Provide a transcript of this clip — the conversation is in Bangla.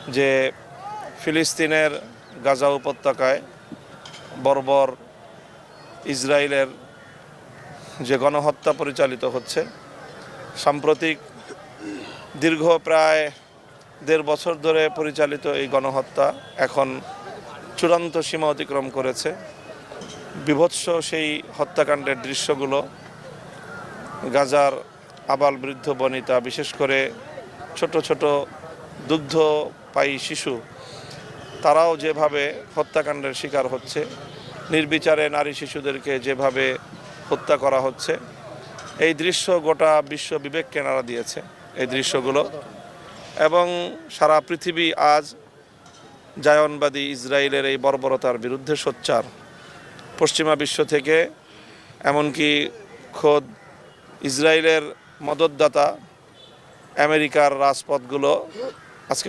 যে ফিলিস্তিনের গাজা উপত্যকায় বর্বর ইসরায়েলের যে গণহত্যা পরিচালিত হচ্ছে, সাম্প্রতিক দীর্ঘ প্রায় ১.৫ বছর ধরে পরিচালিত এই গণহত্যা এখন চূড়ান্ত সীমা অতিক্রম করেছে। বীভৎস সেই হত্যাকাণ্ডের দৃশ্যগুলো গাজার আবাল বৃদ্ধ বনিতা, বিশেষ করে ছোট ছোট দুগ্ধপায়ী শিশু, তারাও যেভাবে হত্যাকাণ্ডের শিকার হচ্ছে, নির্বিচারে নারী শিশুদেরকে যেভাবে হত্যা করা হচ্ছে, এই দৃশ্য গোটা বিশ্ব বিবেককে নাড়া দিয়েছে এই দৃশ্যগুলো। এবং সারা পৃথিবী আজ জায়নবাদী ইসরায়েলের এই বর্বরতার বিরুদ্ধে সোচ্চার। পশ্চিমা বিশ্ব থেকে এমনকি খোদ ইসরায়েলের মদতদাতা আমেরিকার রাজপথগুলো